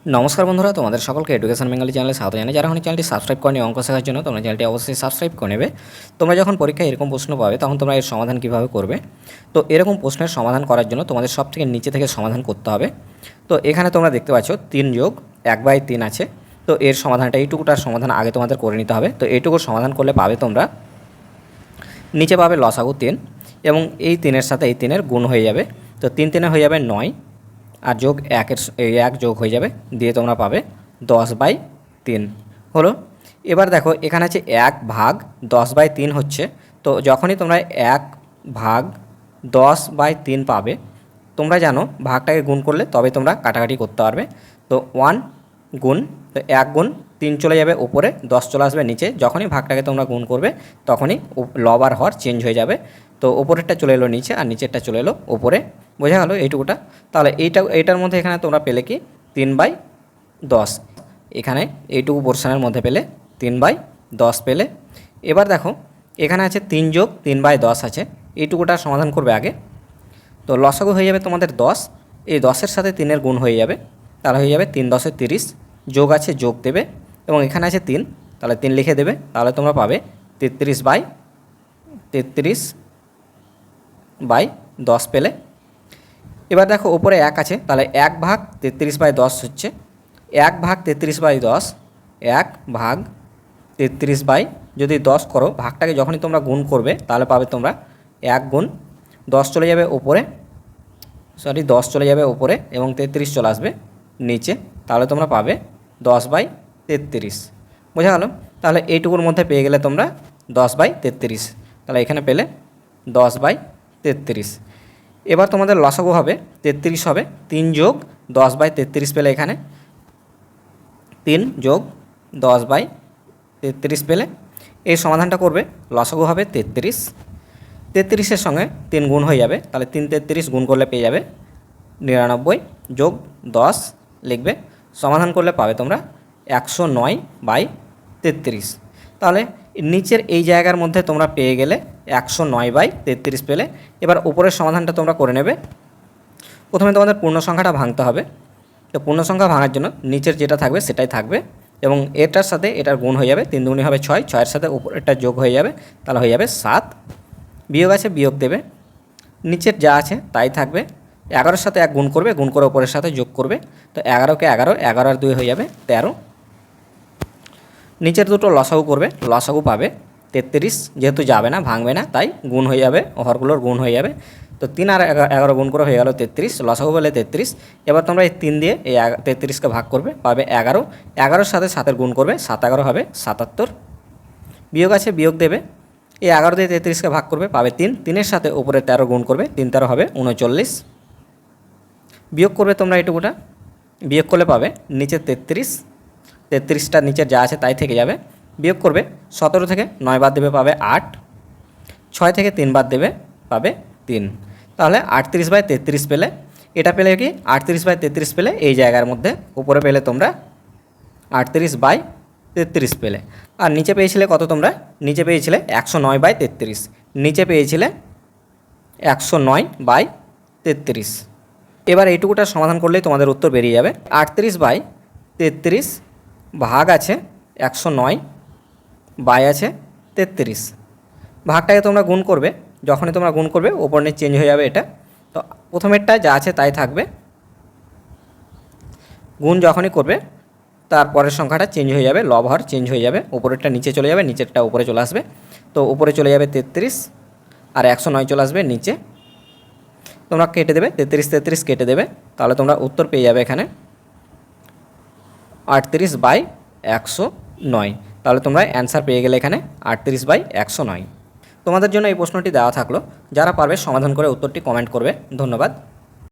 নমস্কার বন্ধুরা, তোমাদের সকলকে এডুকেশন বেঙ্গলি চ্যানেলে স্বাগত জানাই। যারা এখন চ্যানেলটি সাবস্ক্রাইব করেনি অঙ্ক শেখার জন্য, তোমরা চ্যানেলটি অবশ্যই সাবস্ক্রাইব করে নেবে। তোমরা যখন পরীক্ষায় এরকম প্রশ্ন পাবে তখন তোমরা এর সমাধান কীভাবে করবে। তো এরকম প্রশ্নের সমাধান করার জন্য তোমাদের সব থেকে নিচে থেকে সমাধান করতে হবে। তো এখানে তোমরা দেখতে পাচ্ছ 3 যোগ 1/3 আছে। তো এর সমাধানটা এইটুকুটার সমাধান আগে তোমাদের করে নিতে হবে। তো এইটুকুর সমাধান করলে পাবে তোমরা নিচে পাবে লসাগু 3 এবং এই 3-এর সাথে এই 3-এর গুণ হয়ে যাবে। তো 3 3 হয়ে যাবে 9 আর যোগ 1 যোগ হয়ে যাবে, দিয়ে তোমরা পাবে 10/3 হলো। এবার দেখো এখানে আছে 1/10/3 হচ্ছে। তো যখনই তোমরা 1/10/3 পাবে, তোমরা জানো ভাগটাকে গুণ করলে তবে তোমরা কাটাকাটি করতে পারবে। তো 1 গুণ, তো 1 গুণ 3 চলে যাবে উপরে, 10 চলে আসবে নিচে। যখনই ভাগটাকে তোমরা গুণ করবে তখনই লব আর হর চেঞ্জ হয়ে যাবে। তো উপরেরটা চলে এলো নিচে আর নিচেরটা চলে এলো উপরে। বোঝা গেল এইটুকুটা? তাহলে এইটার মধ্যে এখানে তোমরা পেলে কি 3/10, এখানে এইটুকু পোর্শনের মধ্যে পেলে 3/10 পেলে। এবার দেখো এখানে আছে 3 যোগ 3/10 আছে, এইটুকুটা সমাধান করবে আগে। তো লসাগু হয়ে যাবে তোমাদের 10, এই 10-এর সাথে 3-এর গুণ হয়ে যাবে, তাহলে হয়ে যাবে 3 × 10 = 30, যোগ আছে যোগ দেবে এবং এখানে আছে 3, তাহলে 3 লিখে দেবে, তাহলে তোমরা পাবে 33/10 পেলে। এবার দেখো ওপরে 1 আছে, তাহলে 1/33/10 হচ্ছে 1/33/10, 1/33 যদি 10 করো, ভাগটাকে যখনই তোমরা গুণ করবে তাহলে পাবে তোমরা 1 গুণ 10 চলে যাবে উপরে, 10 চলে যাবে উপরে এবং 33 চলে আসবে নিচে, তাহলে তোমরা পাবে 10/33। বোঝা গেল? তাহলে এইটুকুর মধ্যে পেয়ে গেলে তোমরা 10/33, তাহলে এখানে পেলে 10/33। এবার তোমাদের লসাগু হবে 33 হবে, 3 যোগ 10/33 পেলে, এখানে 3 যোগ 10/33 পেলে। এই সমাধানটা করবে, লসাগু হবে 33, 33-এর সঙ্গে 3 গুণ হয়ে যাবে, তাহলে 3 33 গুণ করলে পেয়ে যাবে 99 যোগ 10 লিখবে, সমাধান করলে পাবে তোমরা 109/33। তাহলে নিচের এই জায়গার মধ্যে তোমরা পেয়ে গেলে 109/33 পেলে। এবার উপরের সমাধানটা তোমরা করে নেবে। প্রথমে তোমাদের পূর্ণ সংখ্যাটা ভাঙতে হবে। তো পূর্ণ সংখ্যা ভাঙার জন্য নিচের যেটা থাকবে সেটাই থাকবে এবং এটার সাথে এটার গুণ হয়ে যাবে, 3 দুগুণে হবে 6, 6-এর সাথে উপরেরটা যোগ হয়ে যাবে, তাহলে হয়ে যাবে 7। বিয়োগ আছে বিয়োগ দেবে, নিচের যা আছে তাই থাকবে। 11-এর সাথে 1 গুণ করবে, গুণ করে উপরের সাথে যোগ করবে, তো 11-কে 11, 11 আর 2 হয়ে যাবে 13। নিচের দুটো লসাগু করবে, লসাগু পাবে 33, যেহেতু যাবে না ভাঙবে না তাই গুণ হয়ে যাবে, হরগুলোর গুণ হয়ে যাবে। তো 3 আর 11 গুণ করে হয়ে গেল 33, লসাগু বলে 33। এবার তোমরা এই 3 দিয়ে এই 33কে ভাগ করবে, পাবে 11, 11-এর সাথে 7-এর গুণ করবে, 7 11 হবে 77। বিয়োগ আছে বিয়োগ দেবে, এই 11 দিয়ে 33কে ভাগ করবে, পাবে 3, 3-এর সাথে উপরে 13 গুণ করবে, 3 13 হবে 39। বিয়োগ করবে তোমরা এটুকুটা, বিয়োগ করলে পাবে নিচে 33, 33টা নিচের যা আছে তাই থেকে যাবে। বিয়োগ করবে 17 থেকে 9 বাদ দেবে, পাবে 8, 6 থেকে 3 বাদ দেবে, পাবে 3, তাহলে 38/33 পেলে। এটা পেলে কি 38/33 পেলে, এই জায়গার মধ্যে উপরে পেলে তোমরা 38/33 পেলে। আর নিচে পেয়েছিলে কত তোমরা? নিচে পেয়েছিলে 109/33, নিচে পেয়েছিলে 109/33। এবার এইটুকুটা সমাধান করলেই তোমাদের উত্তর বেরিয়ে যাবে। 38/33 ভাগ আছে 109 বাই আছে 33, ভাগটাকে তোমরা গুণ করবে, যখনই তোমরা গুণ করবে ওপর নিচে চেঞ্জ হয়ে যাবে এটা। তো প্রথমেরটা যা আছে তাই থাকবে, গুণ যখনই করবে তারপরের সংখ্যাটা চেঞ্জ হয়ে যাবে, লব হর চেঞ্জ হয়ে যাবে, উপরেরটা নিচে চলে যাবে, নিচেরটা উপরে চলে আসবে। তো উপরে চলে যাবে 33 আর 109 চলে আসবে নিচে, তোমরা কেটে দেবে, 33 33 কেটে দেবে, তাহলে তোমরা উত্তর পেয়ে যাবে এখানে 38/109। তাহলে তোমরা অ্যান্সার পেয়ে গেলে এখানে 38/109। তোমাদের জন্য এই প্রশ্নটি দেওয়া থাকলো, যারা পারবে সমাধান করে উত্তরটি কমেন্ট করবে। ধন্যবাদ।